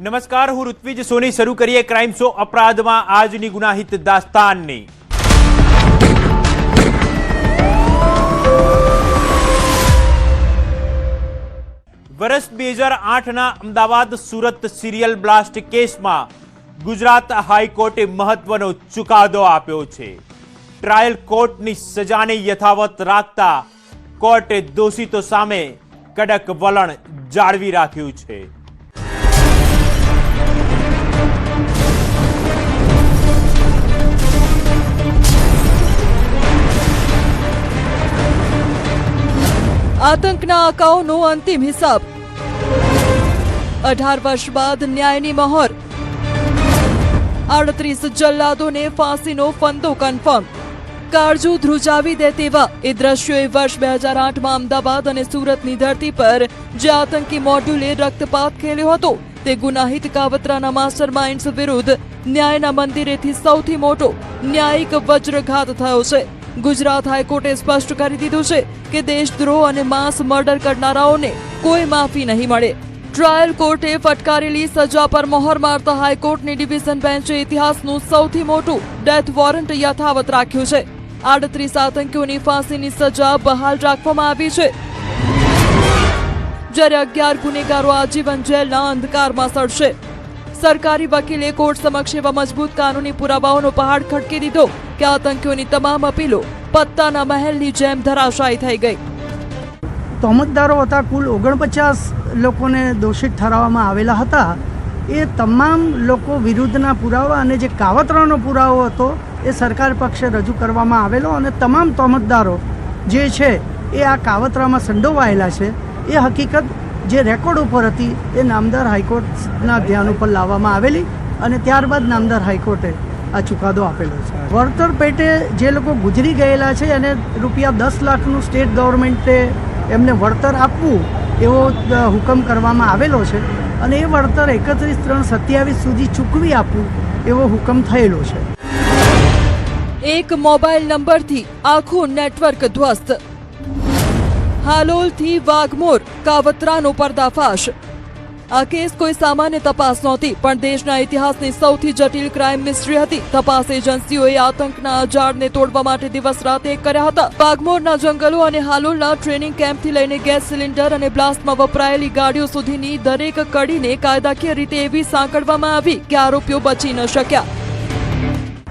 નમસ્કાર, હું ઋત્વિજ સોની. શરૂ કરીએ ક્રાઇમ શો અપરાધમાં આજની ગુનાહિત દાસ્તાનની. વર્ષ 2008ના અમદાવાદ સુરત સિરિયલ બ્લાસ્ટ કેસમાં ગુજરાત હાઈકોર્ટે મહત્વનો ચુકાદો આપ્યો છે. ટ્રાયલ કોર્ટની સજાને યથાવત રાખતા કોર્ટે દોષિતો સામે કડક વલણ જાળવી રાખ્યું છે. આતંકના આંકાઓનો અંતિમ હિસાબ. 18 વર્ષ બાદ ન્યાયની મહોર. 38 જલ્લાદોને ફાંસીનો ફંદો કન્ફર્મ. કાળજુ ધ્રુજાવી દે તેવા એ દ્રશ્યોએ વર્ષ 2008માં અમદાવાદ અને સુરતની ધરતી પર જે આતંકી મોડ્યુલે રક્તપાત ખેલ્યો હતો તે ગુનાહિત કાવતરાના માસ્ટરમાઇન્ડ્સ વિરુદ્ધ ન્યાયના મંદિરેથી સૌથી મોટો ન્યાયિક વજ્રઘાત થયો છે. ગુજરાત હાઈકોર્ટે સ્પષ્ટ કરી દીધું છે કે દેશદ્રોહ અને માસ મર્ડર કરનારાઓને કોઈ માફી નહીં મળે. ટ્રાયલ કોર્ટે ફટકારેલી સજા પર મહોર મારતા હાઈકોર્ટની ડિવિઝન બેન્ચે ઇતિહાસનું સૌથી મોટું ડેથ વોરંટ યથાવત રાખ્યું છે. 38 આતંકીઓની ફાંસીની સજા બહાલ રાખવામાં આવી છે, જ્યારે 11 ગુનેગારો આજીવન જેલના અંધકારમાં સડશે. સરકારી વકીલે કોર્ટ સમક્ષ એવા મજબૂત કાનૂની પુરાવાઓનો પહાડ ખડકી દીધો કે આતંકીઓની તમામ અપીલો પત્તાના મહેલની જેમ ધરાશાયી થઈ ગઈ. તોહમતદારો હતા, કુલ 49 લોકોને દોષિત ઠરાવવામાં આવેલા હતા. એ તમામ લોકો વિરુદ્ધના પુરાવા અને જે કાવતરાનો પુરાવો હતો એ સરકાર પક્ષે રજૂ કરવામાં આવેલો અને તમામ તોહમતદારો જે છે એ આ કાવતરામાં સંડોવાયેલા છે. એ હકીકત જે રેકોર્ડ ઉપર હતી એ નામદાર હાઈકોર્ટના ધ્યાન ઉપર લાવવામાં આવેલી અને ત્યારબાદ નામદાર હાઈકોર્ટે આ ચુકાદો આપેલો છે. વળતર પેટે જે લોકો ગુજરી ગયેલા છે એને રૂપિયા 10 લાખનું સ્ટેટ ગવર્મેન્ટે એમને વળતર આપવું એવો હુકમ કરવામાં આવેલો છે અને એ વળતર 31/3/27 સુધી ચૂકવી આપવું એવો હુકમ થયેલો છે. એક મોબાઈલ નંબરથી આખું નેટવર્ક ધ્વસ્ત. હાલોલથી વાઘમોર કાવતરાનો પર્દાફાશ. આ કેસ કોઈ સામાન્ય તપાસ નહોતી, પણ દેશના ઇતિહાસની સૌથી જટિલ ક્રાઇમ મિસ્ટ્રી હતી. તપાસ એજન્સીઓએ આતંકના જાળને તોડવા માટે દિવસ રાત એક કર્યા હતા. વાઘમોરના જંગલો અને હાલોલના ટ્રેનિંગ કેમ્પથી લઈને ગેસ સિલિન્ડર અને બ્લાસ્ટમાં વપરાયેલી ગાડીઓ સુધીની દરેક કડીને કાયદાકીય રીતે એવી સાંકળવામાં આવી કે આરોપીઓ બચી ન શક્યા.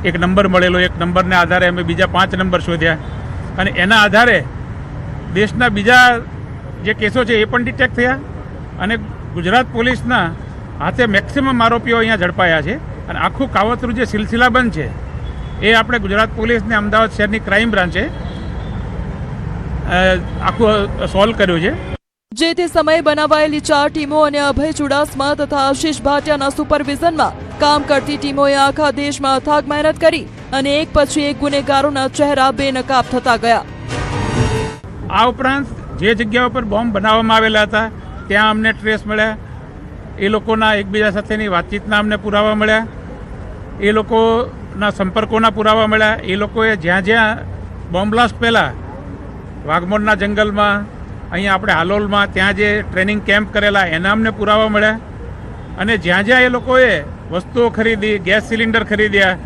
એક નંબર મળેલો, એક નંબરના આધારે અમે બીજા 5 નંબર શોધ્યા અને એના આધારે દેશના બીજા જે કેસો છે એ પણ ડિટેક્ટ થયા અને ગુજરાત પોલીસના હાથે મેક્સિમમ આરોપીઓ અહીંયા ઝડપાયા છે અને આખું કાવતરું જે સિલસિલાબંધ છે એ આપણે ગુજરાત પોલીસને અમદાવાદ શહેરની ક્રાઇમ બ્રાન્ચે આખું સોલ્વ કર્યું છે. જે તે સમયે બનાવાયેલી 4 ટીમો અને અભય ચુડાસમા તથા આશીષ ભાટિયાના સુપરવિઝનમાં કામ કરતી ટીમોએ આખા દેશમાં અથાગ મહેનત કરી અને એક પછી એક ગુનેગારોના ચહેરા બેનકાબ થતા ગયા. આ ઉપરાંત જે જગ્યાઓ પર બોમ્બ બનાવવામાં આવેલા હતા ત્યાં અમને ટ્રેસ મળ્યા. એ લોકોના એકબીજા સાથેની વાતચીતના અમને પુરાવા મળ્યા. એ લોકોના સંપર્કોના પુરાવા મળ્યા. એ લોકોએ જ્યાં જ્યાં બોમ્બ બ્લાસ્ટ પહેલાં વાઘમોરના જંગલમાં, અહીંયા આપણે હાલોલમાં ત્યાં જે ટ્રેનિંગ કેમ્પ કરેલા એના અમને પુરાવા મળ્યા. અને જ્યાં જ્યાં એ લોકોએ વસ્તુઓ ખરીદી, ગેસ સિલિન્ડર ખરીદ્યા,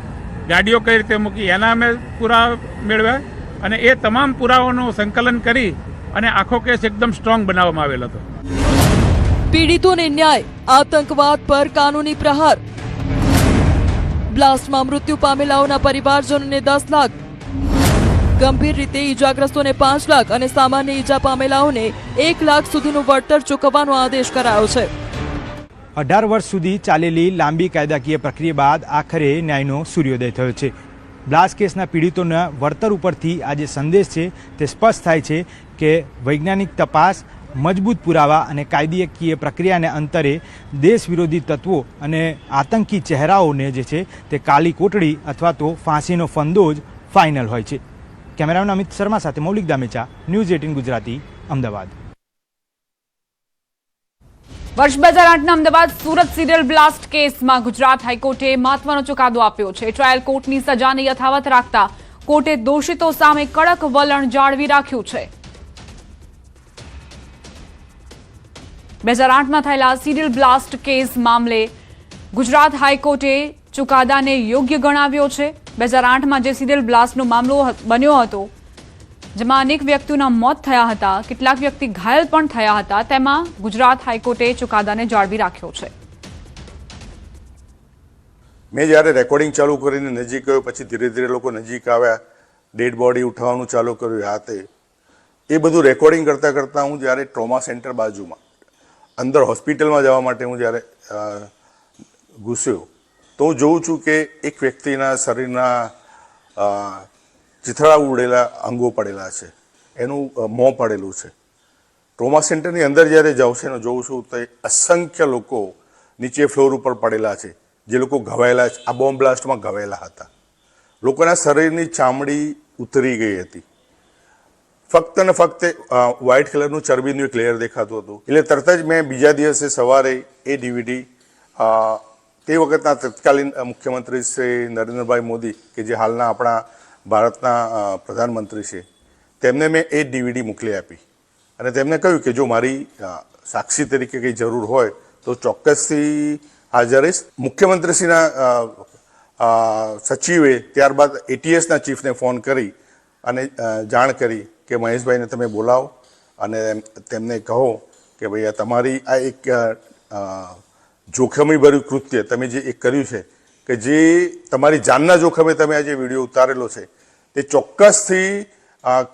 ગાડીઓ કઈ રીતે મૂકી એના અમે પુરાવા મેળવ્યા અને એ તમામ પુરાવાનું સંકલન કરી અને આખો કેસ એકદમ સ્ટ્રોંગ બનાવવામાં આવેલો હતો. પીડિતોને ન્યાય, આતંકવાદ પર કાનૂની પ્રહાર. બ્લાસ્ટમાં મૃત્યુ પામેલાઓના પરિવારજનોને 10 લાખ, ગંભીર રીતે ઈજાગ્રસ્તોને 5 લાખ અને સામાન્ય ઈજા પામેલાઓને 1 લાખ સુધીનું વળતર ચૂકવવાનો આદેશ કરાયો છે. 18 વર્ષ સુધી ચાલેલી લાંબી કાયદાકીય પ્રક્રિયા બાદ આખરે ન્યાયનો સૂર્યોદય થયો છે. બ્લાસ્ટ કેસના પીડિતોના વળતર ઉપરથી આ જે સંદેશ છે તે સ્પષ્ટ થાય છે કે વૈજ્ઞાનિક તપાસ, મજબૂત પુરાવા અને કાયદાકીય પ્રક્રિયાને અંતરે દેશ વિરોધી તત્વો અને આતંકી ચહેરાઓને જે છે તે કાળી કોટડી અથવા તો ફાંસીનો ફંદો જ ફાઇનલ હોય છે. કેમેરામેન અમિત શર્મા સાથે મૌલિક દામેચા, ન્યૂઝ 18 ગુજરાતી, અમદાવાદ. વર્ષ 2008ના અમદાવાદ સુરત સિરિયલ બ્લાસ્ટ કેસમાં ગુજરાત હાઈકોર્ટે મહત્વનો ચુકાદો આપ્યો છે. ટ્રાયલ કોર્ટની સજાને યથાવત રાખતા કોર્ટે દોષિતો સામે કડક વલણ જાળવી રાખ્યું છે. 2008માં થયેલા સિરિયલ બ્લાસ્ટ કેસ મામલે ગુજરાત હાઈકોર્ટે ચુકાદાને યોગ્ય ગણાવ્યો છે. 2008માં જે સિરિયલ બ્લાસ્ટનો મામલો બન્યો હતો, જેમાં અનેક વ્યક્તિઓના મોત થયા હતા, કેટલાક વ્યક્તિ ઘાયલ પણ થયા હતા, તેમાં ગુજરાત હાઈકોર્ટે ચુકાદાને જાળવી રાખ્યો છે. મેં જ્યારે રેકોર્ડિંગ ચાલુ કરીને નજીક ગયો, પછી ધીરે ધીરે લોકો નજીક આવ્યા, ડેડ બોડી ઉઠાવવાનું ચાલુ કર્યું હાથે. એ બધું રેકોર્ડિંગ કરતાં કરતાં હું જ્યારે ટ્રોમા સેન્ટર બાજુમાં અંદર હોસ્પિટલમાં જવા માટે હું જ્યારે ઘૂસ્યો, તો હું જોઉં છું કે એક વ્યક્તિના શરીરના ચીથડા ઉડેલા અંગો પડેલા છે, એનું મોં પડેલું છે. ટ્રોમા સેન્ટરની અંદર જ્યારે જાઉં છું એને જોઉં છું તો અસંખ્ય લોકો નીચે ફ્લોર ઉપર પડેલા છે, જે લોકો ઘવાયેલા છે, આ બોમ્બ બ્લાસ્ટમાં ઘવાયેલા હતા. લોકોના શરીરની ચામડી ઉતરી ગઈ હતી. ફક્ત ને ફક્ત વ્હાઇટ કલરનું ચરબીનું એક લેયર દેખાતું હતું. એટલે તરત જ મેં બીજા દિવસે સવારે એ DVD તે વખતના તત્કાલીન મુખ્યમંત્રી શ્રી નરેન્દ્રભાઈ મોદી, કે જે હાલના આપણા ભારતના પ્રધાનમંત્રી છે, તેમને મેં એ DVD મોકલી આપી અને તેમને કહ્યું કે જો મારી સાક્ષી તરીકે કંઈ જરૂર હોય તો ચોક્કસથી હાજર રહીશ. મુખ્યમંત્રીશ્રીના સચિવે ત્યારબાદ ATSના ચીફને ફોન કરી અને જાણ કરી કે મહેશભાઈને તમે બોલાવો અને તેમને કહો કે ભાઈ આ તમારી આ એક જોખમીભર્યું કૃત્ય તમે જે એક કર્યું છે, કે જે તમારી જાનના જોખમે તમે આ જે વિડીયો ઉતારેલો છે, તે ચોક્કસથી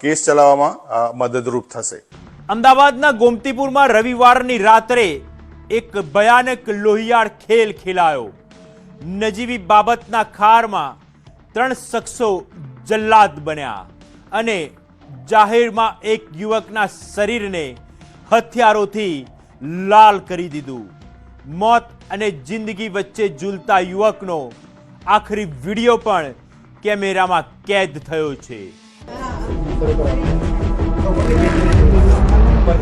કેસ ચલાવવામાં મદદરૂપ થશે. અમદાવાદના ગોમતીપુરમાં રવિવારની રાત્રે એક ભયાનક લોહિયાળ ખેલ ખેલાયો. નજીવી બાબતના ખારમાં 3 શખ્સો જલ્લાદ બન્યા અને જાહેરમાં એક યુવકના શરીરને હથિયારોથી લાલ કરી દીધું. મોત અને જિંદગી વચ્ચે ઝૂલતા યુવકનો આખરી વિડીયો પણ કેમેરામાં કેદ થયો છે.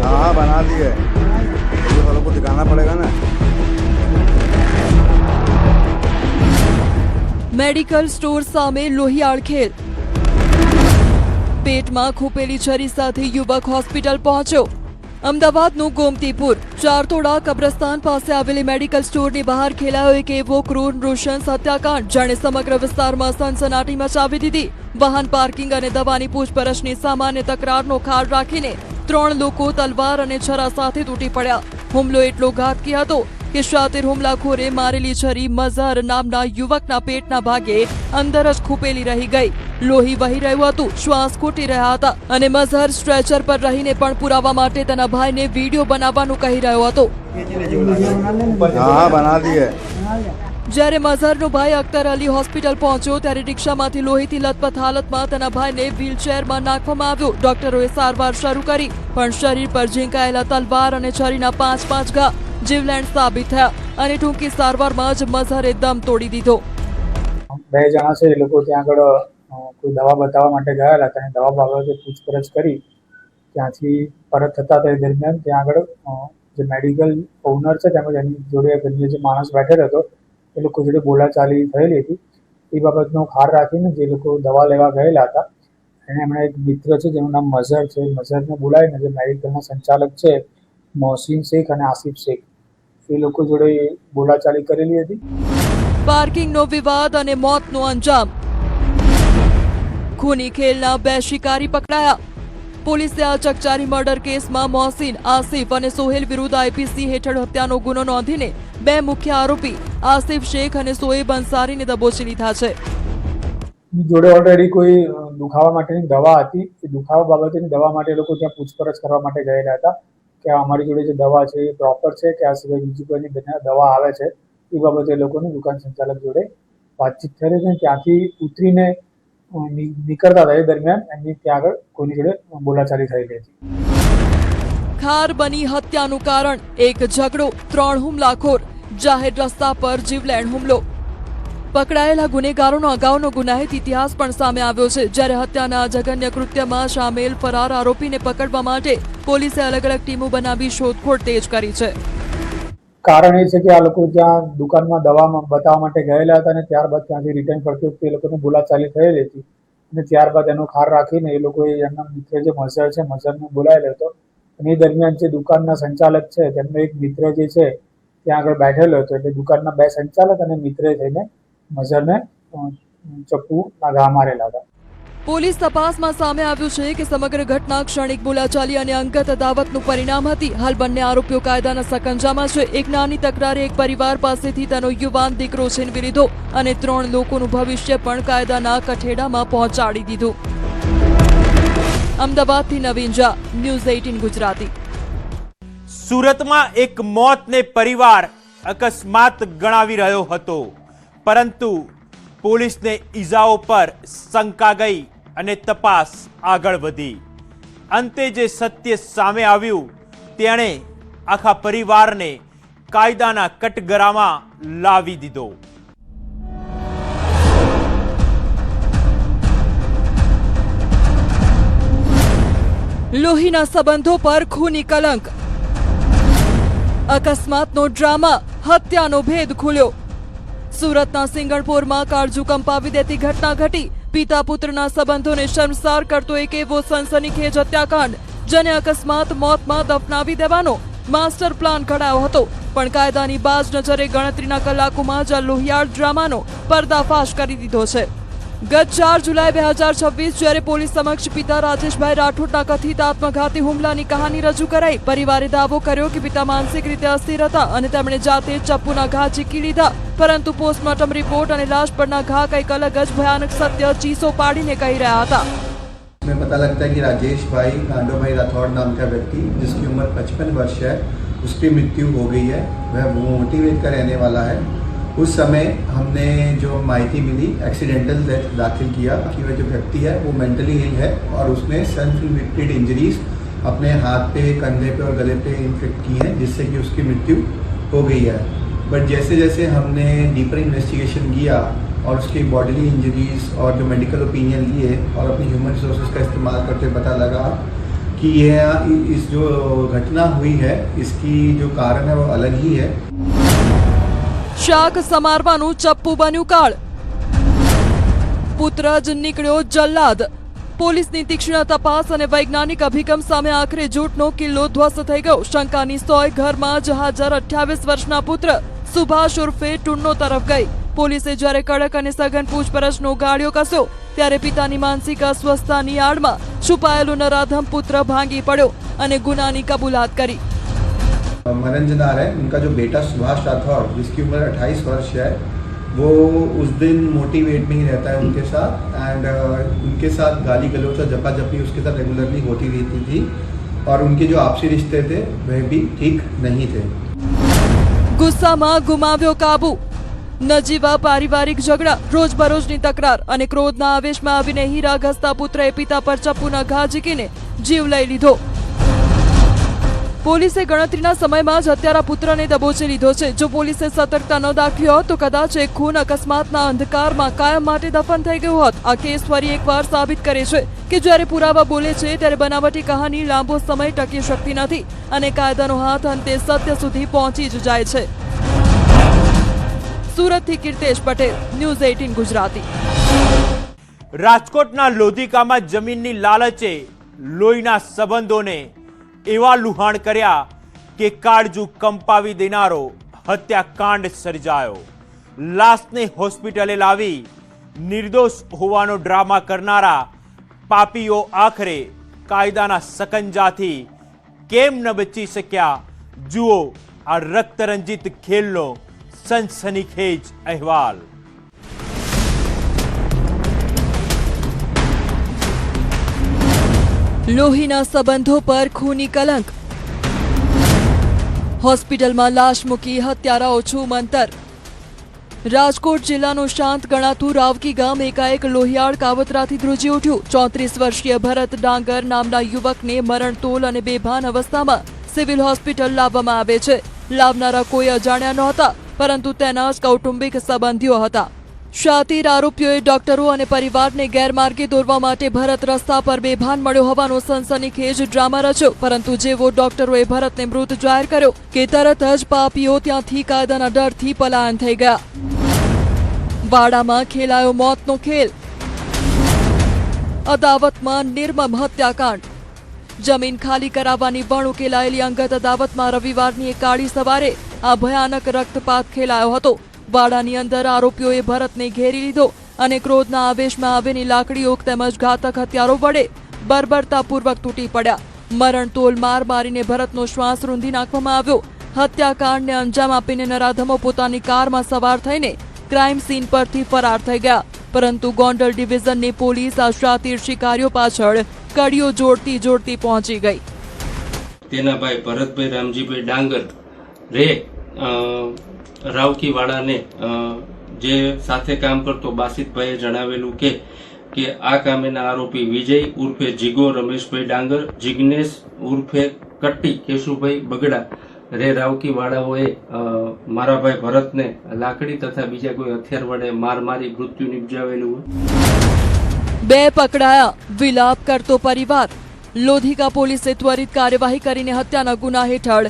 हाँ बना दिए, वालों को दिखाना पड़ेगा ना. મેડિકલ સ્ટોર સામે લોહિયાળ ખેલ. પેટમાં ખૂંપેલી છરી સાથે યુવક હોસ્પિટલ પહોંચ્યો. અમદાવાદનું ગોમતીપુર ચારતોડા કબ્રસ્તાન પાસે આવેલી મેડિકલ સ્ટોરની બહાર ખેલાયો એક એવો ક્રૂર નૃશંસ હત્યાકાંડ, જાણે સમગ્ર વિસ્તારમાં સનસનાટી મચાવી દીધી. વાહન પાર્કિંગ અને દવાની પૂછપરછની સામાન્ય તકરારનો ખાર રાખીને 3 લોકો તલવાર અને છરા સાથે તૂટી પડ્યા. હુમલો એટલો ઘાતકી હતો કે શાતિર હુમલાખોરે મારેલી છરી મઝહર નામના યુવકના પેટના ભાગે અંદર જ ખૂંપેલી રહી ગઈ. લોહી વહી રહ્યું હતું, શ્વાસ ખૂટી રહ્યા હતા અને મઝહર સ્ટ્રેચર પર રહીને પણ પુરાવા માટે તેના ભાઈને વિડીયો બનાવવાનું કહી રહ્યો હતો. हाँ बना दिए. જ્યારે મઝહરનો ભાઈ અખ્તર અલી હોસ્પિટલ પહોંચ્યો ત્યારે રિક્ષામાંથી લોહીથી લથપથ હાલતમાં તેના ભાઈને વ્હીલચેરમાં નાખવામાં આવ્યો. ડોક્ટરોએ સારવાર શરૂ કરી, પણ શરીર પર ઝીંકાયેલા તલવાર અને છરીના 5 ઘા જીવલેણ સાબિત થયા અને ટૂંકી સારવારમાં જ મઝહરે દમ તોડી દીધો. 2 જણા છે, એ લોકો ત્યાં આગળ કોઈ દવા બતાવવા માટે ગયેલા હતા અને દવા બાબતે પૂછપરછ કરી ત્યાંથી પરત થતા તે દરમિયાન ત્યાં આગળ જે મેડિકલ ઓનર છે તેમજ એની જોડે અન્ય જે માણસ બેઠેલો હતો એ લોકો જોડે બોલાચાલી થયેલી હતી. એ બાબતનો ખાર રાખીને જે લોકો દવા લેવા ગયેલા હતા એને એમણે એક મિત્ર છે જેનું નામ મઝહર છે, મઝહરને બોલાવીને જે મેડિકલના સંચાલક છે મોહસિન શેખ અને આસિફ શેખ, એ લોકો જોડે બોલાચાલી કરેલી હતી. પાર્કિંગનો વિવાદ અને મોતનો અંજામ. ખૂની ખેલના 2 શિકારી પકડાયા. પોલીસે આ ચકચારી મર્ડર કેસમાં મોહસિન, આસિફ અને સોહેલ વિરુદ્ધ IPC હેઠળ હત્યાનો ગુનો નોંધીને 2 મુખ્ય આરોપી આસિફ શેખ અને સોએબ અંસારીને દબોચી લીધા છે. જોડે ઓલરેડી કોઈ દુખાવા માટેની દવા હતી. એ દુખાવા બાબતેની દવા માટે એ લોકો ત્યાં પૂછપરછ કરવા માટે ગયેલા હતા કે અમારી જોડે જે દવા છે એ પ્રોપર છે કે આ સિવાય બીજી કોઈની દવા આવે છે. એ બાબતે એ લોકોની દુકાન સંચાલક જોડે વાતચીત થઈ હતી. ત્યાંથી ઉતરીને નીકળતા હતા એ દરમિયાન એમની ત્યાં આગળ કોઈની જોડે બોલાચાલી થયેલી હતી. ખાર બની હત્યાનું કારણ એક ઝઘડો, 3 હુમલાખોર, જાહેર રસ્તા પર જીવલેણ હુમલો. પકડાયેલા ગુનેગારોનો અગાઉનો ગુનાહિત ઇતિહાસ પણ સામે આવ્યો છે. જ્યારે હત્યાના જઘન્ય કૃત્યમાં સામેલ ફરાર આરોપીને પકડવા માટે પોલીસે અલગ અલગ ટીમો બનાવી શોધખોળ તેજ કરી છે. કારણ એ છે કે આ લોકો ત્યાં દુકાનમાં દવા બતાવવા માટે ગયેલા હતા અને ત્યારબાદ ત્યાંથી રિટર્ન કરતી વખતે એ લોકોને બોલાચાલી થયેલી હતી અને ત્યારબાદ એનો ખાર રાખીને એ લોકોએ એમના મિત્ર જે મઝહર છે મઝહરને બોલાવેલો હતો અને એ દરમિયાન જે દુકાનના સંચાલક છે તેમનો એક મિત્ર જે છે ત્યાં આગળ બેઠેલો હતો એટલે દુકાનના બે સંચાલક અને મિત્રે થઈને મઝરને ચપ્પુના ઘા મારેલા હતા. પોલીસ તપાસમાં સામે આવ્યું છે કે સમગ્ર ઘટના ક્ષણિક બોલાચાલી અને અંગત અદાવતનું પરિણામ હતી. હાલ બંને આરોપીઓ કાયદાના સકંજામાં છે. એક નાની તકરારે એક પરિવાર પાસેથી તેનો યુવાન દીકરો છીનવી લીધો અને 3 લોકોનું ભવિષ્ય પણ કાયદાના કઠેડામાં પહોંચાડી દીધું. અમદાવાદથી નવીન ઝા, ન્યૂઝ 18 ગુજરાતી. સુરતમાં એક મોતને પરિવાર અકસ્માત ગણાવી રહ્યો હતો, પરંતુ પોલીસને ઈજાઓ પર શંકા ગઈ અને તપાસ આગળ વધી. અંતે જે સત્ય સામે આવ્યું તેણે આખા પરિવારને કાયદાના કટઘરામાં લાવી દીધો. લોહીના સંબંધો પર ખૂની કલંક. અકસ્માતનો ડ્રામા, હત્યાનો ભેદ ખુલ્યો. સુરતના સિંગણપુરમાં કાળજુ કંપાવી દેતી ઘટના ઘટી. પિતા પુત્રના સંબંધોને શર્મસાર કરતો એક એવો સનસનીખેજ હત્યાકાંડ, જેને અકસ્માત મોતમાં દફનાવી દેવાનો માસ્ટર પ્લાન ઘડાયો હતો. પણ કાયદાની બાજ નજરે ગણતરીના કલાકોમાં જ આ લોહિયાળ ડ્રામાનો પર્દાફાશ કરી દીધો છે. ગત 4 જુલાઈ 2026 જ્યારે પોલીસ સમક્ષ પિતા રાજેશભાઈ રાઠોડના કથિત આત્મઘાતી હુમલાની કહાની રજૂ કરાઈ. પરિવારે દાવો કર્યો કે પિતા માનસિક રીતે અસ્થિર હતા અને તેમણે જાતે ચપ્પુના ઘા ઝીકી લીધા. પરંતુ પોસ્ટમોર્ટમ રિપોર્ટ અને લાશ પરના ઘા કંઈક અલગ જ ભયાનક સત્ય ચીસો પાડીને કહી રહ્યા હતા. हमें पता लगता है कि राजेश भाई गांडो भाई राठौड़ नाम का व्यक्ति जिसकी उम्र 55 वर्ष है, उसकी मृत्यु हो गई है. वह मोटिवेट का रहने वाला है. उस समय हमने जो माहिती मिली एक्सीडेंटल डेथ दाखिल किया कि वह जो व्यक्ति है वो मेंटली इल है और उसने सेल्फ इन्फिक्टेड इंजरीज अपने हाथ पे, कंधे पे और गले पे इन्फेक्ट की हैं, जिससे कि उसकी मृत्यु हो गई है. बट जैसे जैसे हमने डीपर इन्वेस्टिगेशन किया और उसकी बॉडीली इंजरीज और जो मेडिकल ओपिनियन लिए और अपनी ह्यूमन रिसोर्सेज का इस्तेमाल करते पता लगा कि यह इस जो घटना हुई है इसकी जो कारण है वो अलग ही है. શાક સમારવાનું ચપ્પુ બન્યું કાળ. પુત્ર જ નીકળ્યો જલ્લાદ. પોલીસની તીક્ષ્ણ તપાસ અને વૈજ્ઞાનિક અભિગમ સામે આખરે જૂઠનો કિલ્લો ધ્વસ્ત થઈ ગયો. શંકાની સોય ઘરમાં જ હાજર 28 વર્ષના પુત્ર સુભાષ ઉર્ફે ટુન્નો તરફ ગઈ. પોલીસે જ્યારે કડક અને સઘન પૂછપરછનો ગાળ્યો કસ્યો ત્યારે પિતાની માનસિક અસ્વસ્થતાની આડમાં છુપાયેલો નરાધમ પુત્ર ભાંગી પડ્યો અને ગુનાની કબૂલાત કરી. मरंजदार है उनका जो बेटा सुभाष राठौड़ जिसकी उम्र 28 वर्ष है, वो उस दिन मोटिवेट में ही रहता है उनके साथ एंड उनके साथ गाली गलौज और झपाझपी उसके साथ रेगुलरली होती रहती थी और उनके जो आपसी रिश्ते थे वह भी ठीक नहीं थे. ગુસ્સામાં ગુમાવ્યો કાબુ. નજીવા પારિવારિક ઝઘડા, રોજબરોજની તકરાર અને ક્રોધના આવેશમાં આવીને હીરા ઘસતા પુત્રએ પિતા પર ચપ્પુના ઘા ઝીકીને જીવ લઈ લીધો. પોલીસે ગણતરીના સમયમાં જ હત્યારા પુત્રને દબોચી લીધો છે. જો પોલીસે સતર્કતા ન દાખવી હોત તો કદાચ એક ખૂન અકસ્માતના અંધકારમાં કાયમ માટે દફન થઈ ગયું હોત. આ કેસ ફરી એકવાર સાબિત કરે છે કે જ્યારે પુરાવા બોલે છે ત્યારે બનાવટી કહાની લાંબો સમય ટકી શકતી નથી અને કાયદાનો હાથ અંતે સત્ય સુધી પહોંચી જ જાય છે. સુરતથી કીર્તેશ પટેલ, ન્યૂઝ 18 ગુજરાતી. રાજકોટના લોધિકામાં જમીનની લાલચે લોહીના સંબંધોને એવા લુહાણ કર્યા કે કાળજુ કંપાવી દેનારો હત્યાકાંડ સર્જાયો. લાશને હોસ્પિટલે લાવી નિર્દોષ હોવાનો ડ્રામા કરનારા પાપીઓ આખરે કાયદાના સકંજાથી કેમ ન બચી શક્યા? જુઓ આ રક્તરંજિત ખેલનો સનસનીખેજ અહેવાલ. લોહીના સંબંધો પર ખૂની કલંક. હોસ્પિટલમાં લાશ મૂકી હત્યારાઓ છૂમંતર. રાજકોટ જિલ્લાનું શાંત ગણાતું રાવકી ગામ એકાએક લોહિયાળ કાવતરાથી ધ્રુજી ઉઠ્યું. 34 વર્ષીય ભરત ડાંગર નામના યુવકને મરણતોલ અને બેભાન અવસ્થામાં સિવિલ હોસ્પિટલ લાવવામાં આવે છે. લાવનારા કોઈ અજાણ્યા નહોતા, પરંતુ તેના જ કૌટુંબિક સંબંધીઓ હતા. શાતીર આરોપીઓએ ડોક્ટરો અને પરિવારને ગેરમાર્ગે દોરવા માટે ભરત રસ્તા પર બેભાન મળ્યો હોવાનો સનસનીખેજ ડ્રામા રચ્યો. પરંતુ જેવો ડોક્ટરોએ ભરતને મૃત જાહેર કર્યો કે તરત જ પાપીઓ ત્યાંથી કાયદાના ડરથી પલાયન થઈ ગયા. વાડામાં ખેલાયો મોતનો ખેલ. અદાવતમાં નિર્મમ હત્યાકાંડ. જમીન ખાલી કરાવવાની વણ ઉકેલાયેલી અંગત અદાવતમાં રવિવારની એક કાળી સવારે આ ભયાનક રક્તપાત ખેલાયો હતો. વાડાની અંદર આરોપીઓએ ભરતને ઘેરી લીધો અને ક્રોધના આવેશમાં આવેલી લાકડીઓ તેમજ ઘાતક હથિયારો વડે બર્બરતાપૂર્વક તૂટી પડ્યા. મરણતોલ માર મારીને ભરતનો શ્વાસ રૂંધી નાખવામાં આવ્યો. હત્યાકાંડને અંજામ આપીને નરાધમો પોતાની કારમાં સવાર થઈને ક્રાઇમ સીન પરથી ફરાર થઈ ગયા. પરંતુ ગોંડલ ડિવિઝનની પોલીસ આ શાતીર શિકારીઓ પાછળ કડીઓ જોડતી પહોંચી ગઈ. તેના ભાઈ ભરતભાઈ રામજીભાઈ ડાંગર રે રાવકીવાડાને જે સાથે કામ કરતો બાસિતભાઈએ જણાવેલું કે આ કામેના આરોપી વિજય ઉર્ફે જીગો રમેશભાઈ ડાંગર, જિગ્નેશ ઉર્ફે કટ્ટી કેશુભાઈ બગડા રે રાવકીવાડાઓએ મારા ભાઈ ભરતને લાકડી તથા બીજા કોઈ હથિયાર વડે માર મારી મૃત્યુ નિપજાવેલું હોય. 2 પકડાયા, વિલાપ કરતો પરિવાર. લોધિકા પોલીસે ત્વરિત કાર્યવાહી કરીને હત્યાના ગુના હેઠળ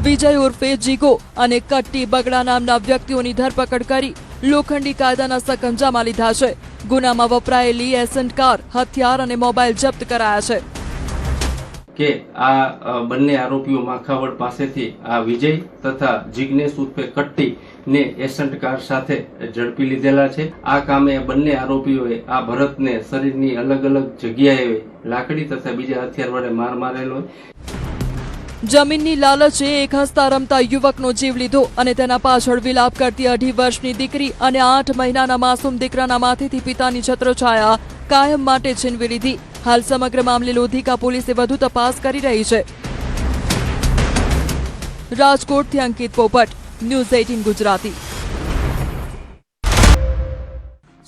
વિજય ઉર્ફે જીગો અને કટ્ટી બગડા નામના વ્યક્તિઓની ધરપકડ કરી લોખંડી કાયદાના સકંજામાં લીધા છે. ગુનામાં વપરાયેલી એસન્ટ કાર, હથિયાર અને મોબાઈલ જપ્ત કરાયા છે. કે આ બંને આરોપીઓ માખાવડ પાસેથી આ વિજય તથા જિગ્નેશ ઉર્ફે કટ્ટી ને એસન્ટ કાર સાથે ઝડપી લીધેલા છે. આ કામે બંને આરોપીઓએ આ ભરતને શરીરની અલગ અલગ જગ્યાએ લાકડી તથા બીજા હથિયાર વડે માર મારેલો. જમીનની લાલચે એક હસતા રમતા યુવકનો જીવ લીધો અને તેના પાછળ વિલાપ કરતી 2.5 વર્ષની દીકરી અને 8 મહિનાના માસૂમ દીકરાના માથેથી પિતાની છત્રછાયા કાયમ માટે છીનવી લીધી. હાલ સમગ્ર મામલે લોધિકા પોલીસે વધુ તપાસ કરી રહી છે. રાજકોટથી અંકિત પોપટ, ન્યૂઝ 18 ગુજરાતી.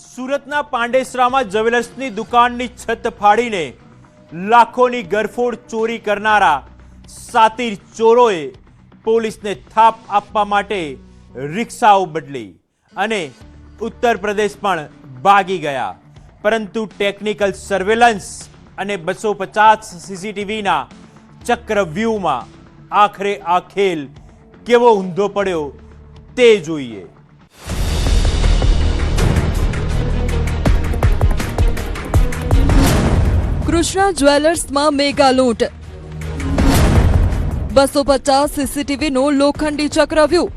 સુરતના પાંડેસરામાં જ્વેલર્સની દુકાનની છત ફાડીને લાખોની ગરફોડ ચોરી કરનારા સાતીર ચોરોએ પોલીસને થાપ આપવા માટે રિક્ષાઓ બદલી અને ઉત્તર પ્રદેશ પણ ભાગી ગયા. પરંતુ ટેકનિકલ સર્વેલન્સ અને 250 સીસીટીવીના ચક્રવ્યૂહમાં આખરે આ ખેલ કેવો ઊંધો પડ્યો તે જોઈએ. કૃષ્ણા જ્વેલર્સમાં મેગા લૂંટ. 250 સીસીટીવીનો લોખંડી ચક્રવ્યૂહ.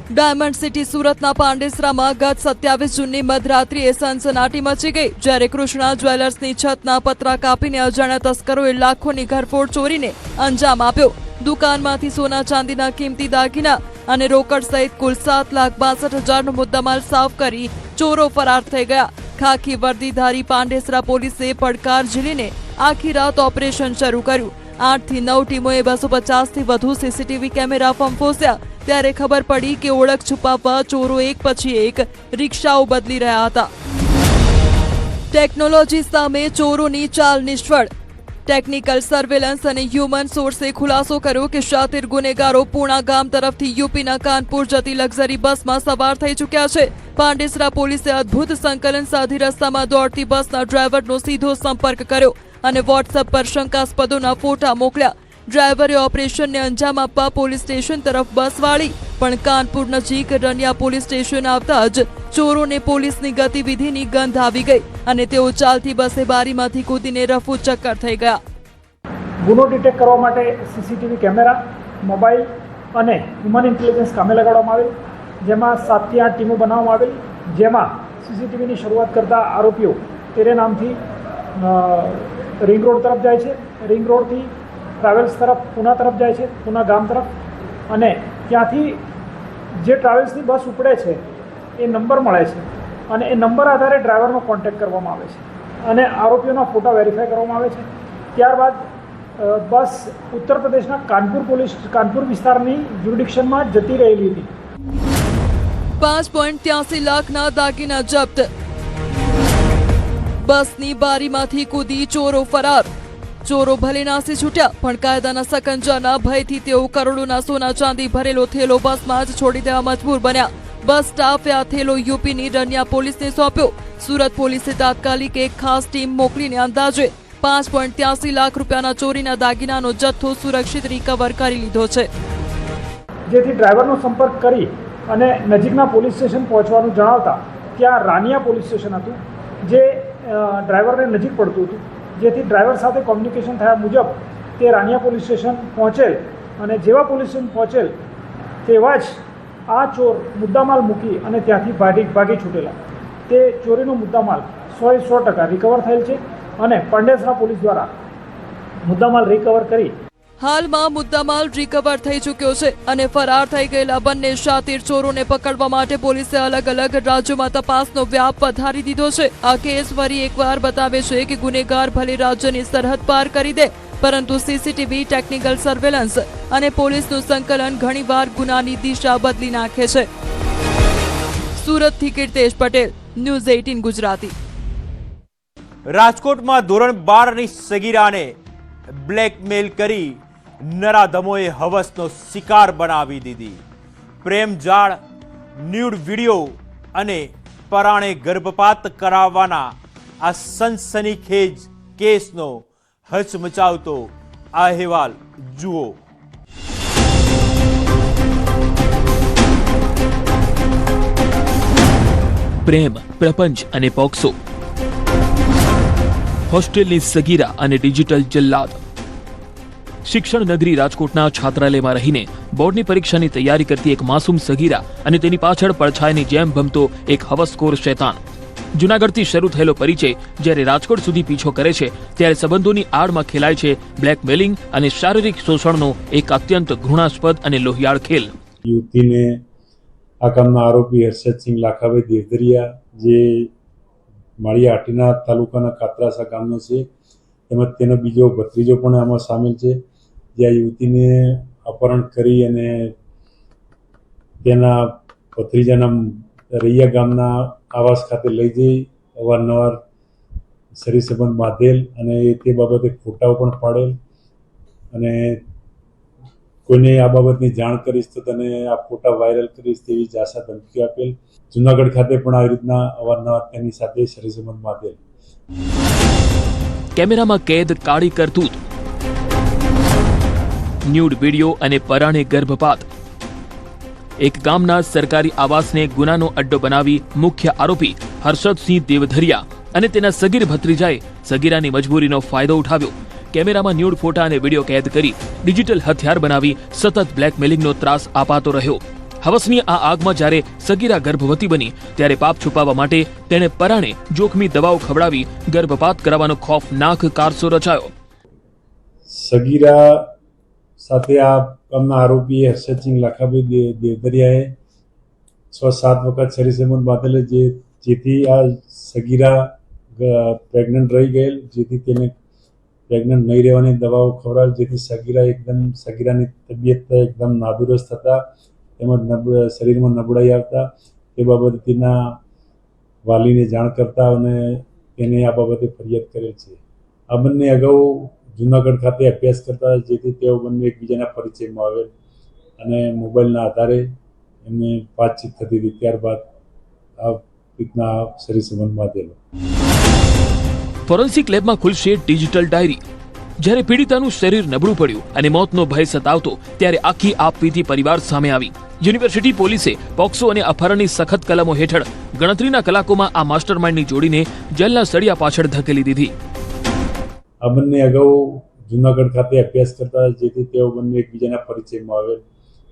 ડાયમંડ સિટી સુરતના પાંડેસરામાં ગત 27 જૂનની મધરાત્રિએ સનસનાટી મચી ગઈ, જ્યારે કૃષ્ણા જ્વેલર્સની છતના પતરા કાપીને અજાણ્યા તસ્કરોએ લાખોની ઘરફોડ ચોરીને અંજામ આપ્યો. દુકાનમાંથી સોના ચાંદીના કિંમતી દાગીના અને રોકડ સહિત કુલ 7,62,000નો મુદ્દામાલ સાફ કરી ચોરો ફરાર થઈ ગયા. ખાખી વર્દીધારી પાંડેસરા પોલીસે પડકાર ઝીલીને આખી રાત ઓપરેશન શરૂ કર્યું. 8 થી 9 ટીમોએ 250થી વધુ સીસીટીવી કેમેરા ફંફોસ્યા. ત્યારે ખબર પડી કે ઓળખ છુપાવવા ચોરો એક પછી એક રિક્ષાઓ બદલી રહ્યા હતા. ટેકનોલોજી સામે ચોરોની ચાલ નિષ્ફળ. ટેકનિકલ સર્વેલન્સ અને હ્યુમન સોર્સે ખુલાસો કર્યો કે શાતિર ગુનેગારો પૂણા ગામ તરફથી યુપીના કાનપુર જતી લક્ઝરી બસમાં સવાર થઈ ચૂક્યા છે. પાંડેસરા પોલીસે અદ્ભુત સંકલન સાધી રસ્તામાં દોડતી બસના ડ્રાઈવરનો સીધો સંપર્ક કર્યો અને વોટ્સએપ પર શંકાસ્પદોના ફોટા મોકલ્યા. ડ્રાઈવરે ઓપરેશનને અંજામ આપવા પોલીસ સ્ટેશન તરફ બસ વાળી, પણ કાનપુર નજીક રનિયા પોલીસ સ્ટેશન આવતા જ ચોરોને પોલીસની ગતિવિધિની ગંધ આવી ગઈ અને તેઓ ચાલતી બસે બારીમાંથી કૂદીને રફુ ચક્કર થઈ ગયા. ગુનો ડિટેક્ટ કરવા માટે સીસીટીવી કેમેરા, મોબાઈલ અને હ્યુમન ઇન્ટેલિજન્સ કામે લગાડવામાં આવેલ, જેમાં 7 થી 8 ટીમો બનાવવામાં આવેલ, જેમાં સીસીટીવીની શરૂઆત કરતા આરોપીઓ તેરે નામથી રિંગ રોડ તરફ જાય છે, રિંગ રોડથી ટ્રાવેલ્સ તરફ પૂના તરફ જાય છે, પૂના ગામ તરફ, અને ત્યાંથી જે ટ્રાવેલ્સની બસ ઉપડે છે એ નંબર મળે છે અને એ નંબર આધારે ડ્રાઈવરનો કોન્ટેક્ટ કરવામાં આવે છે અને આરોપીઓના ફોટા વેરીફાઈ કરવામાં આવે છે. ત્યારબાદ બસ ઉત્તર પ્રદેશના કાનપુર વિસ્તારની જ્યુરિડિક્શનમાં જતી રહેલી હતી. 5.83 લાખના દાગીના જપ્ત. બસની બારીમાંથી કૂદી ચોરો ફરાર. ચોરો ભલે નાસી છૂટ્યા, પણ કાયદાના સકંજાના ભયથી તેઓ કરોડોના સોના ચાંદી ભરેલો થેલો બસમાં જ છોડી દેવા મજબૂર બન્યા. બસ સ્ટાફે આ થેલો યુપીની રનિયા પોલીસને સોંપ્યો. સુરત પોલીસે તાત્કાલિક એક ખાસ ટીમ મોકલીને અંદાજે 5.83 લાખ રૂપિયાના ચોરીના દાગીનાનો જથ્થો સુરક્ષિત રિકવર કરી લીધો છે. જેથી ડ્રાઈવરનો સંપર્ક કરી અને નજીકના પોલીસ સ્ટેશન પહોંચવાનું જણાવતા ત્યાં રાનિયા પોલીસ સ્ટેશન હતું, જે ડ્રાઈવરને નજીક પડતું હતું. જેથી ડ્રાઈવર સાથે કોમ્યુનિકેશન થયા મુજબ તે રાનિયા પોલીસ સ્ટેશન પહોંચેલ અને જેવા પોલીસ સ્ટેશન પહોંચેલ તેવા જ આ ચોર મુદ્દામાલ મૂકી અને ત્યાંથી ભાગી છૂટેલા. તે ચોરીનો મુદ્દામાલ 100% રિકવર થયેલ છે અને પાંડેસરા પોલીસ દ્વારા મુદ્દામાલ રિકવર કરી હાલમાં મુદ્દામાલ રિકવર થઈ ચૂક્યો છે અને ફરાર થઈ ગયેલા બંને શાતીર ચોરોને પકડવા માટે પોલીસે અલગ અલગ રાજ્યોમાં તપાસનો વ્યાપ વધારી દીધો છે. આ કેસ ફરી એકવાર બતાવે છે કે ગુનેગાર ભલે રાજ્યની સરહદ પાર કરી દે, પરંતુ સીસીટીવી, ટેકનિકલ સર્વેલન્સ અને પોલીસનું સંકલન ઘણીવાર ગુનાની દિશા બદલી નાખે છે. સુરતથી કીર્તેશ પટેલ, ન્યૂઝ 18 ગુજરાતી. રાજકોટમાં ધોરણ 12ની સગીરાને બ્લેકમેલ કરી નરાધમોએ હવસનો શિકાર બનાવી દીધી. પ્રેમ જાળ, ન્યૂડ વિડીયો અને પરાણે ગર્ભપાત કરાવવાના આ સનસનીખેજ કેસનો હચમચાવતો આ અહેવાલ જુઓ. પ્રેમ, પ્રપંચ અને પોક્સો, હોસ્ટેલની સગીરા અને ડિજિટલ જલ્લાદ. શિક્ષણ નગરી રાજકોટના છાત્રાલયમાં રહીને બોર્ડની પરીક્ષાની તૈયારી કરતી એક માસૂમ સગીરા અને તેની પાછળ પડછાયાની જેમ ભમતો એક હવસખોર શૈતાન. જૂનાગઢથી શરૂ થયેલો પરિચય જ્યારે રાજકોટ સુધી પીછો કરે છે ત્યારે સંબંધોની આડમાં ખેલાય છે બ્લેકમેલિંગ અને શારીરિક શોષણનો એક અત્યંત ઘૃણાસ્પદ અને લોહિયાળ ખેલ. યુવતીને આ કામના આરોપી હર્ષદસિંહ લાખાભાઈ દેવધરિયા, જે માળિયા હાટીના તાલુકાના કાતરાસા ગામનો છે, તેમજ તેનો બીજો ભત્રીજો પણ આમાં સામેલ છે, જે આ યુવતીને અપહરણ કરી અને તેના ભત્રીજાના રૈયા ગામના આવાસ ખાતે લઈ જઈ અવારનવાર શરીર સંબંધ બાંધેલ અને તે બાબતે ફોટાઓ પણ પાડેલ અને કોઈને આ બાબતની જાણ કરીશ તો તને આ ફોટા વાયરલ કરીશ તેવી આશા ધમકી આપેલ. જૂનાગઢ ખાતે પણ આવી રીતના અવારનવાર તેની સાથે શરીર સંબંધ બાંધેલ. કેમેરામાં કેદ કાળી કરતૂત, ન્યૂડ વિડીયો અને પરાણે ગર્ભપાત. એક ગામના સરકારી આવાસને ગુનાનો અડ્ડો બનાવી મુખ્ય આરોપી હર્ષદસિંહ દેવધરિયા અને તેના સગીર ભત્રીજાએ સગીરાની મજબૂરીનો ફાયદો ઉઠાવ્યો. કેમેરામાં ન્યૂડ ફોટા અને વિડીયો કેદ કરી ડિજિટલ હથિયાર બનાવી સતત બ્લેકમેલિંગનો ત્રાસ અપાતો રહ્યો. હવસની આ આગમાં જ્યારે સગીરા ગર્ભવતી બની ત્યારે પાપ છુપાવવા માટે તેણે પરાણે જોખમી દવાઓ ખવડાવી ગર્ભપાત કરાવવાનો ખોફનાક કારસો રચાયો. સગીરા સાથે આ કામના આરોપીએ હર્ષદસિંહ લાખાભાઈ દેવધરિયાએ 6-7 વખત શરીર સંબંધ બાંધેલ, જેથી આ સગીરા પ્રેગ્નન્ટ રહી ગયેલ, જેથી તેને પ્રેગ્નન્ટ નહીં રહેવાની દવાઓ ખવડાવેલ, જેથી સગીરાની તબિયત એકદમ નાદુરસ્ત થતા તેમજ શરીરમાં નબળાઈ આવતા તે બાબતે તેના વાલીને જાણ કરતા અને તેને આ બાબતે ફરિયાદ કરેલ છે. આ બંને અગાઉ જૂનાગઢ ખાતે અભ્યાસ કરતા, જેથી તેઓ બંને એકબીજાના પરિચયમાં આવેલ અને મોબાઈલના આધારે એમને વાતચીત થતી હતી. ત્યારબાદ આ રીતના શરીર સંબંધ બાંધેલો. ફોરેન્સિક લેબમાં ખુલશે ડિજિટલ ડાયરી. જ્યારે પીડિતાનું શરીર નબળું પડ્યું અને મોતનો ભય સતાવતો ત્યારે આખી આપવીતી પરિવાર સામે આવી. યુનિવર્સિટી પોલીસે પોક્સો અને અપહરણની સખત કલમો હેઠળ ગણતરીના કલાકોમાં આ માસ્ટરમાઇન્ડની જોડીને જેલના સળિયા પાછળ ધકેલી દીધી. આ બંને અગાઉ જૂનાગઢ ખાતે અભ્યાસ કરતા, જેથી તેઓ બંને એકબીજાના પરિચયમાં આવેલ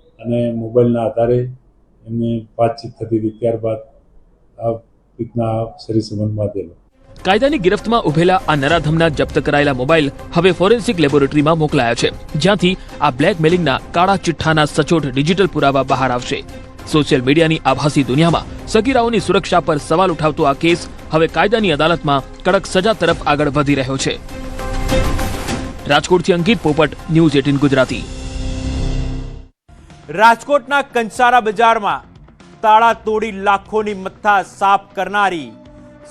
અને મોબાઈલના આધારે એમને વાતચીત થતી હતી. ત્યારબાદ આ રીતના શરીર સંબંધ બાંધેલો. કાયદાની ગિરફ્તમાં ઉભેલા આ નરાધમના જપ્ત કરાયેલા મોબાઈલ હવે ફોરેન્સિક લેબોરેટરીમાં મોકલાયા છે, જ્યાંથી આ બ્લેકમેલિંગના કાળા ચિઠ્ઠાના સચોટ ડિજિટલ પુરાવા બહાર આવશે. સોશિયલ મીડિયાની આભાસી દુનિયામાં સગીરાઓની સુરક્ષા પર સવાલ ઉઠાવતો આ કેસ હવે કાયદાની અદાલતમાં કડક સજા તરફ આગળ વધી રહ્યો છે. રાજકોટથી અંકિત પોપટ, ન્યૂઝ 18 ગુજરાતી. રાજકોટના કંસારા બજારમાં તાળા તોડી લાખોની મત્થા સાફ કરનારી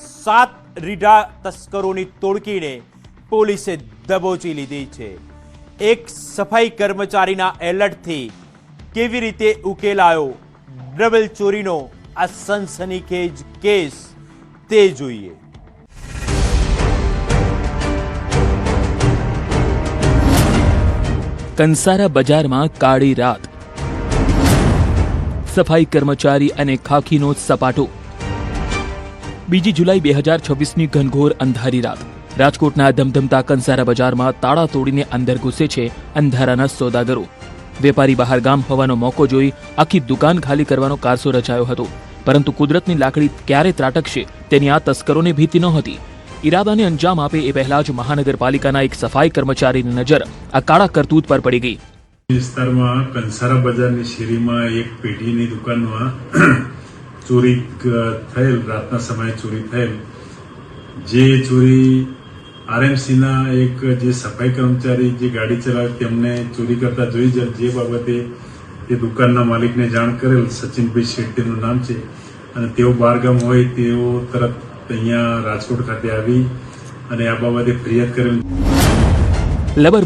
7 રીઢા તસ્કરોની ટોળકીને પોલીસે દબોચી લીધી છે. એક સફાઈ કર્મચારીના એલર્ટથી કેવી રીતે ઉકેલાયો ડબલ ચોરીનો આ સનસનીખેજ કેસ તે જોઈએ. કંસારા બજારમાં કાળી રાત. સફાઈ કર્મચારી અને ખાખીનો સપાટો. 2 જુલાઈ 2026ની ઘનઘોર અંધારી રાત. રાજકોટના ધમધમતા કંસારા બજારમાં તાળા તોડીને અંદર ઘૂસે છે અંધારાના સોદાગરો. વેપારી બહાર ગામ હોવાનો મોકો જોઈ આખી દુકાન ખાલી કરવાનો કારસો રચાયો હતો, પરંતુ કુદરતની લાકડી ક્યારે ત્રાટકશે તેની આ તસ્કરોને ભીતિ નહોતી. ઈરાદાને અંજામ આપે એ પહેલા જ મહાનગરપાલિકાના એક સફાઈ કર્મચારીની નજર આ કાળા કરતૂત પર પડી ગઈ. વિસ્તારમાં કંસારા બજારની શેરીમાં એક પેઢીની દુકાનમાં ચોરી થયેલ, રાતના સમયે ચોરી થયેલ. જે ચોરી આરએમસીના એક જે સફાઈ કર્મચારી જે ગાડી ચલાવે તેમને ચોરી કરતા જોઈ, જે બાબતે તે દુકાનના માલિકને જાણ કરેલ. સચિનભાઈ શેઠ તેનું નામ છે, અને તેઓ બહારગામ હોય તેઓ તરત અહીંયા રાજકોટ ખાતે આવી અને આ બાબતે ફરિયાદ કરેલ. લબર